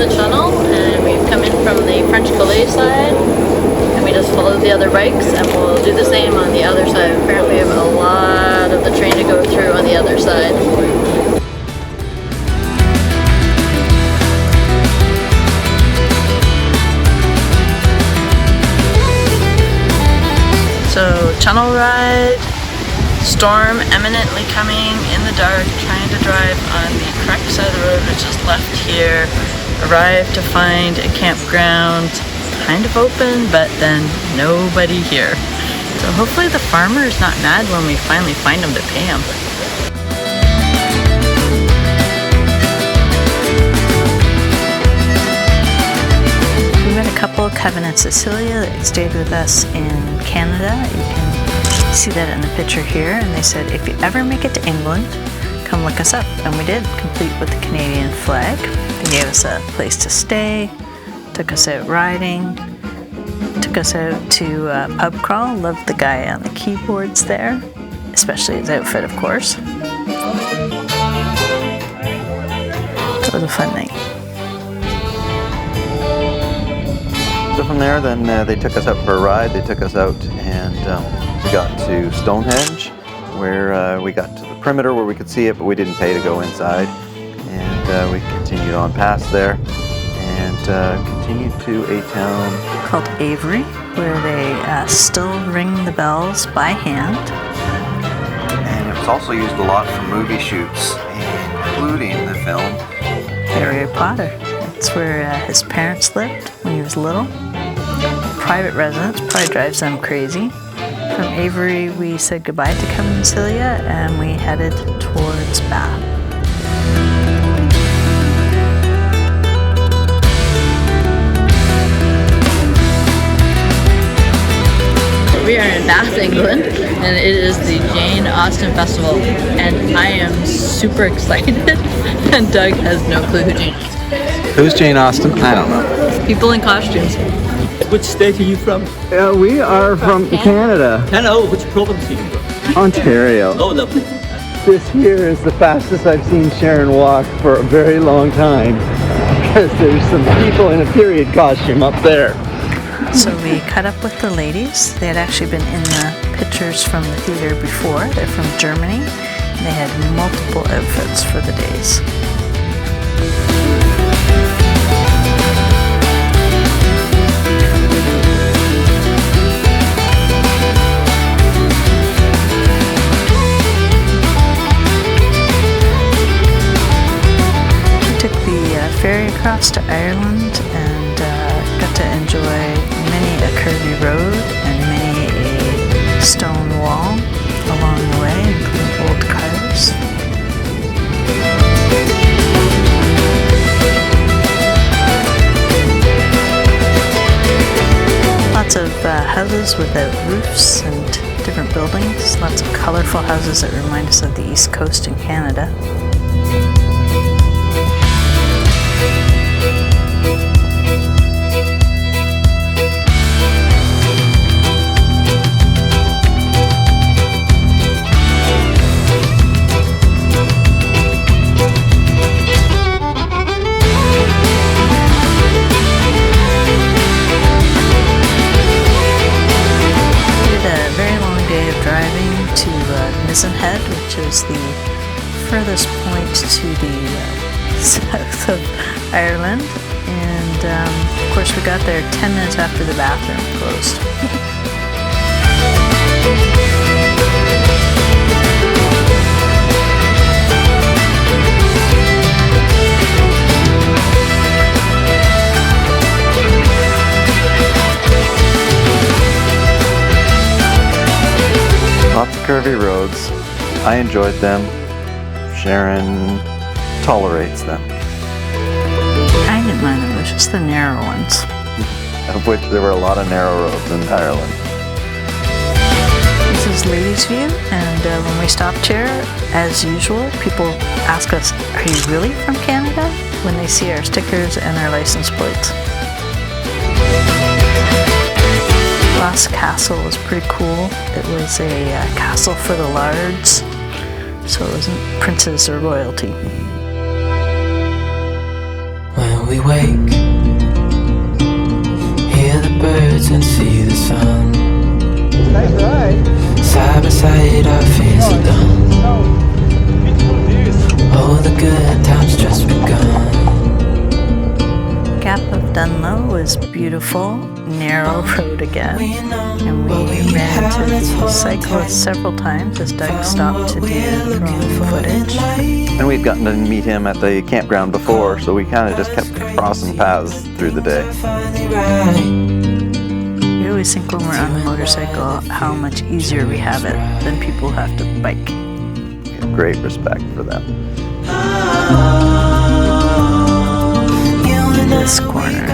the Chunnel, and we've come in from the French Calais side, and we just followed the other bikes, and we'll do the same on the other side. Apparently we have a lot of the train to go through on the other side. So, Chunnel ride, storm imminently coming, in the dark, trying to drive on the correct side of the road, which is left here. Arrived to find a campground, kind of open, but then nobody here. So hopefully the farmer is not mad when we finally find him to pay him. We met a couple of Covenant Cecilia that stayed with us in Canada. You can see that in the picture here, and they said if you ever make it to England, come look us up. And we did, complete with the Canadian flag. They gave us a place to stay, took us out riding, took us out to pub crawl. Loved the guy on the keyboards there, especially his outfit, of course. It was a fun night. So from there, then they took us out for a ride. They took us out and we got to Stonehenge, where we got to the perimeter where we could see it, but we didn't pay to go inside. And we continued on past there and continued to a town called Avery, where they still ring the bells by hand. And it was also used a lot for movie shoots, including the film Harry Potter. That's where his parents lived when he was little. Private residence, probably drives them crazy. From Avery, we said goodbye to Covenant Cecilia and we headed towards Bath. We are in Bath, England, and it is the Jane Austen Festival, and I am super excited, and Doug has no clue who Jane Austen is. Who's Jane Austen? I don't know. People in costumes. Which state are you from? We are from Canada. Hello, which province are you from? Ontario. Oh, lovely. This here is the fastest I've seen Sharon walk for a very long time, because there's some people in a period costume up there. So we caught up with the ladies. They had actually been in the pictures from the theater before. They're from Germany. And they had multiple outfits for the days. We took the ferry across to Ireland and got to enjoy many a curvy road and many a stone wall along the way, including old cars. Lots of houses without roofs and different buildings. Lots of colorful houses that remind us of the East Coast in Canada. Mizen, which is the furthest point to the south of Ireland, and of course we got there 10 minutes after the bathroom closed. lots of curvy roads. I enjoyed them. Sharon tolerates them. I didn't mind them, it was just the narrow ones. Of which there were a lot of narrow roads in Ireland. This is Ladies View, and when we stopped here, as usual, people ask us, are you really from Canada? When they see our stickers and our license plates. Glass Castle was pretty cool. It was a castle for the lards, so it wasn't princes or royalty. Well, we wake, hear the birds and see the sun. Nice ride. Side by side our fears are done. Oh, the good times just begun. Gap of Dunlop was beautiful, narrow road again, and we ran into the cyclist several times as Doug stopped to do drone footage. And we'd gotten to meet him at the campground before, so we kind of just kept crossing paths through the day. We always think when we're on the motorcycle how much easier we have it than people who have to bike. We have great respect for them. This corner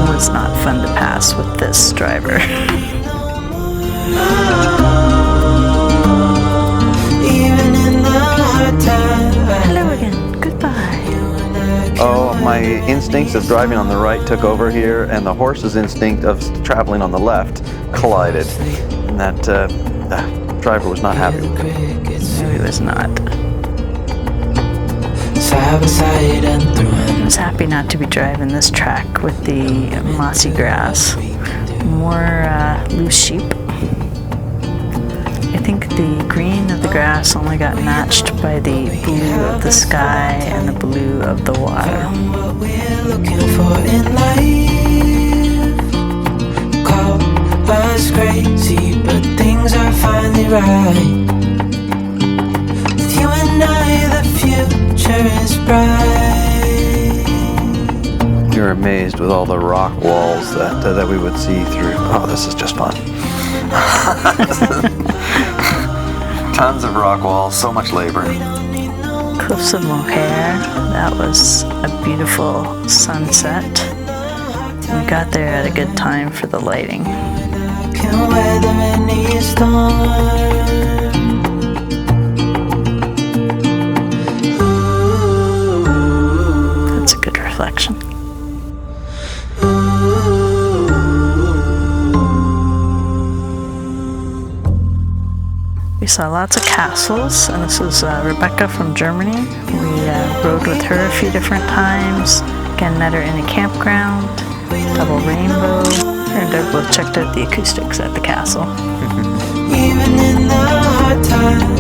was not fun to pass with this driver. Hello again. Goodbye. Oh, my instincts of driving on the right took over here, and the horse's instinct of traveling on the left collided. And that driver was not happy with it. No, he was not. Side by side and through. I was happy not to be driving this track with the mossy grass. More loose sheep. I think the green of the grass only got matched by the blue of the sky and the blue of the water. What we're looking for in life. Call us crazy, but things are finally right. With you and I, the future is bright. We were amazed with all the rock walls that we would see through. Oh, this is just fun. Tons of rock walls, so much labor. Cliffs of Moher, that was a beautiful sunset. We got there at a good time for the lighting. Can weather any storm. That's a good reflection. We saw lots of castles, and this is Rebecca from Germany. We rode with her a few different times. Again, met her in a campground, double rainbow. Her and Doug both checked out the acoustics at the castle. Even in the hard time,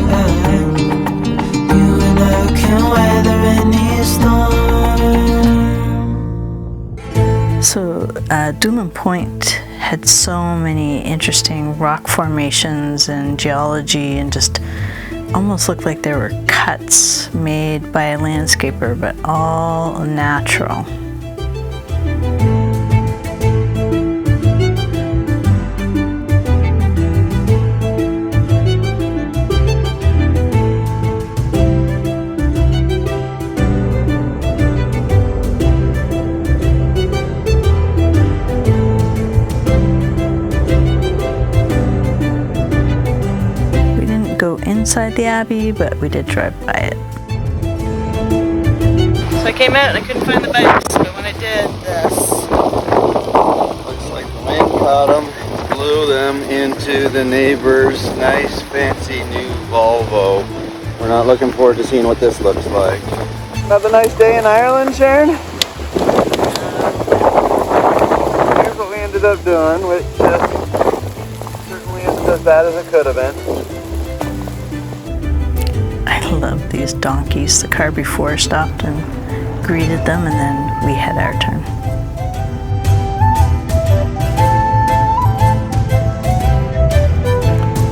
you and I can weather any storm. So, Doolin Point had so many interesting rock formations and geology, and just almost looked like there were cuts made by a landscaper, but all natural. Inside the Abbey, but we did drive by it. So I came out and I couldn't find the bikes, but when I did, this. Looks like the wind caught them, blew them into the neighbor's nice fancy new Volvo. We're not looking forward to seeing what this looks like. Another nice day in Ireland, Sharon? Here's what we ended up doing, which certainly isn't as bad as it could have been. I love these donkeys. The car before stopped and greeted them, and then we had our turn.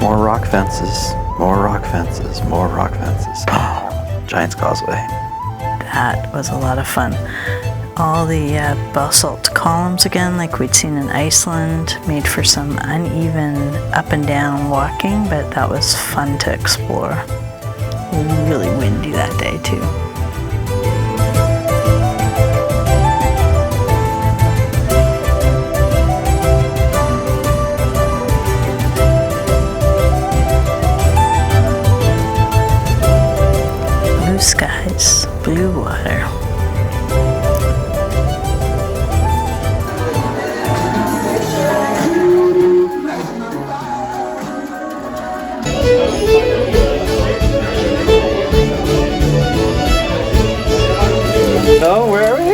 More rock fences, more rock fences, more rock fences. Oh, Giant's Causeway. That was a lot of fun. All the basalt columns again, like we'd seen in Iceland, made for some uneven up and down walking, but that was fun to explore. Really windy that day too. Blue skies, blue water. So, where are we?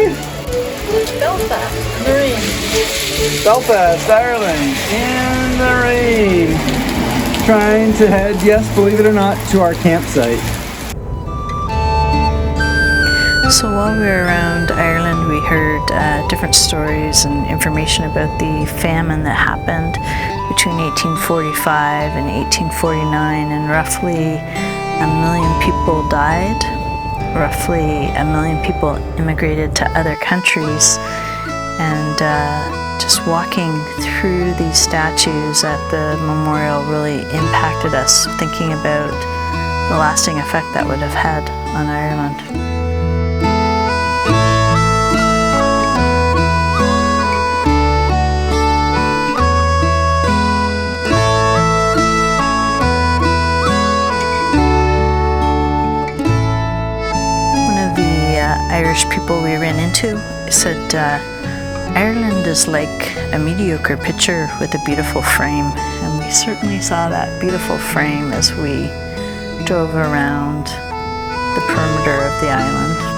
Belfast in the rain. Belfast, Ireland, in the rain. Trying to head, yes, believe it or not, to our campsite. So while we were around Ireland, we heard different stories and information about the famine that happened between 1845 and 1849, and roughly 1 million people died. Roughly 1 million people immigrated to other countries, and just walking through these statues at the memorial really impacted us, thinking about the lasting effect that would have had on Ireland. Irish people we ran into said Ireland is like a mediocre picture with a beautiful frame, and we certainly saw that beautiful frame as we drove around the perimeter of the island.